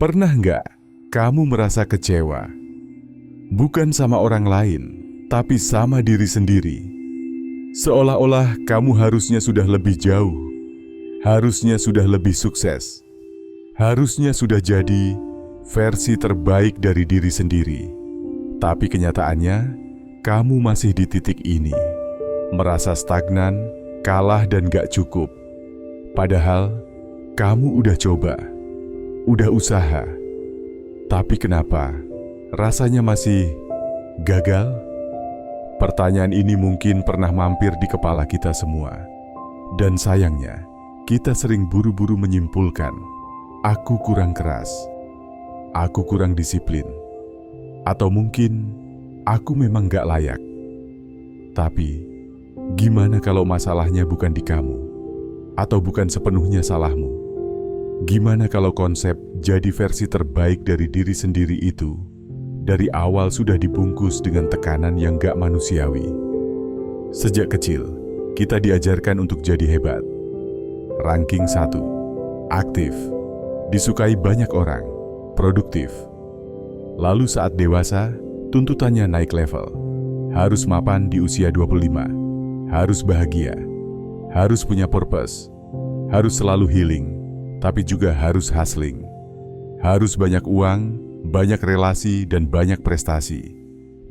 Pernah nggak kamu merasa kecewa? Bukan sama orang lain, tapi sama diri sendiri. Seolah-olah kamu harusnya sudah lebih jauh, harusnya sudah lebih sukses, harusnya sudah jadi versi terbaik dari diri sendiri. Tapi kenyataannya, kamu masih di titik ini, merasa stagnan, kalah dan gak cukup. Padahal, kamu udah coba, udah usaha. Tapi kenapa rasanya masih gagal? Pertanyaan ini mungkin pernah mampir di kepala kita semua. Dan sayangnya, kita sering buru-buru menyimpulkan, aku kurang keras, aku kurang disiplin, atau mungkin aku memang gak layak. Tapi, gimana kalau masalahnya bukan di kamu, atau bukan sepenuhnya salahmu? Gimana kalau konsep jadi versi terbaik dari diri sendiri itu dari awal sudah dibungkus dengan tekanan yang gak manusiawi? Sejak kecil, kita diajarkan untuk jadi hebat. Ranking 1, aktif, disukai banyak orang, produktif. Lalu saat dewasa, tuntutannya naik level. Harus mapan di usia 25, harus bahagia, harus punya purpose, harus selalu healing, tapi juga harus hustling. Harus banyak uang, banyak relasi, dan banyak prestasi.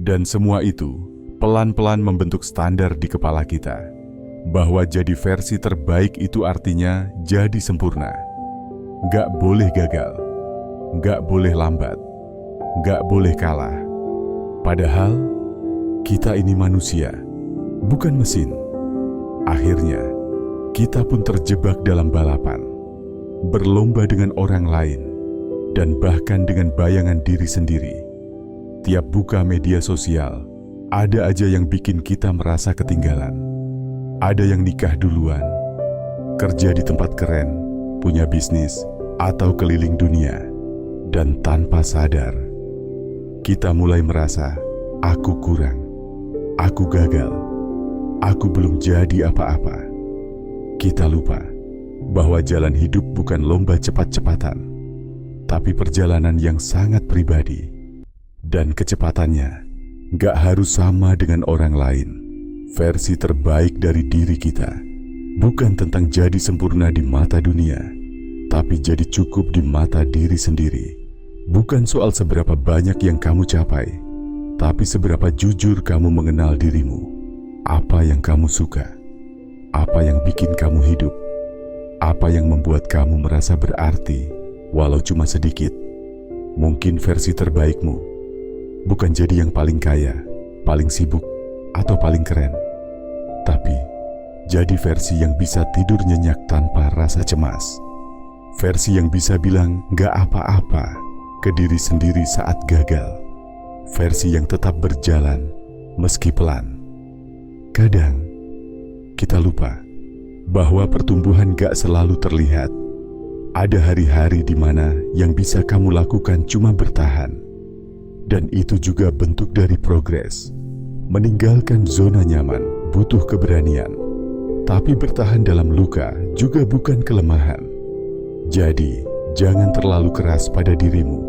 Dan semua itu pelan-pelan membentuk standar di kepala kita, bahwa jadi versi terbaik itu artinya jadi sempurna. Gak boleh gagal, gak boleh lambat, gak boleh kalah. Padahal, kita ini manusia, bukan mesin. Akhirnya, kita pun terjebak dalam balapan, berlomba dengan orang lain, dan bahkan dengan bayangan diri sendiri. Tiap buka media sosial, ada aja yang bikin kita merasa ketinggalan. Ada yang nikah duluan, kerja di tempat keren, punya bisnis, atau keliling dunia. Dan tanpa sadar, kita mulai merasa, aku kurang, aku gagal, aku belum jadi apa-apa. Kita lupa bahwa jalan hidup bukan lomba cepat-cepatan, tapi perjalanan yang sangat pribadi. Dan kecepatannya gak harus sama dengan orang lain. Versi terbaik dari diri kita bukan tentang jadi sempurna di mata dunia, tapi jadi cukup di mata diri sendiri. Bukan soal seberapa banyak yang kamu capai, tapi seberapa jujur kamu mengenal dirimu. Apa yang kamu suka, apa yang bikin kamu hidup, apa yang membuat kamu merasa berarti, walau cuma sedikit. Mungkin versi terbaikmu bukan jadi yang paling kaya, paling sibuk, atau paling keren, tapi jadi versi yang bisa tidur nyenyak tanpa rasa cemas. Versi yang bisa bilang gak apa-apa ke diri sendiri saat gagal. Versi yang tetap berjalan meski pelan. Kadang kita lupa bahwa pertumbuhan gak selalu terlihat. Ada hari-hari di mana yang bisa kamu lakukan cuma bertahan. Dan itu juga bentuk dari progres. Meninggalkan zona nyaman butuh keberanian. Tapi bertahan dalam luka juga bukan kelemahan. Jadi, jangan terlalu keras pada dirimu.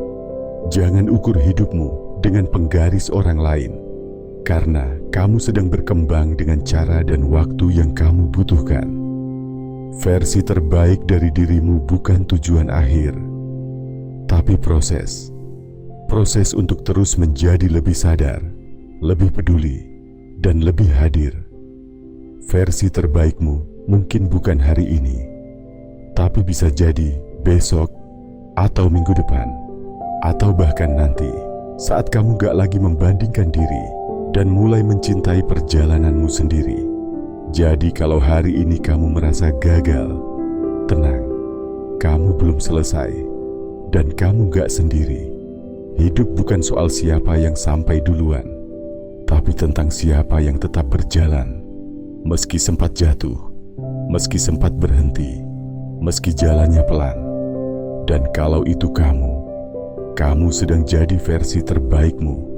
Jangan ukur hidupmu dengan penggaris orang lain. Karena kamu sedang berkembang dengan cara dan waktu yang kamu butuhkan. Versi terbaik dari dirimu bukan tujuan akhir, tapi proses. Proses untuk terus menjadi lebih sadar, lebih peduli, dan lebih hadir. Versi terbaikmu mungkin bukan hari ini, tapi bisa jadi besok, atau minggu depan, atau bahkan nanti, saat kamu gak lagi membandingkan diri dan mulai mencintai perjalananmu sendiri. Jadi kalau hari ini kamu merasa gagal, tenang, kamu belum selesai, dan kamu gak sendiri. Hidup bukan soal siapa yang sampai duluan, tapi tentang siapa yang tetap berjalan. Meski sempat jatuh, meski sempat berhenti, meski jalannya pelan. Dan kalau itu kamu sedang jadi versi terbaikmu.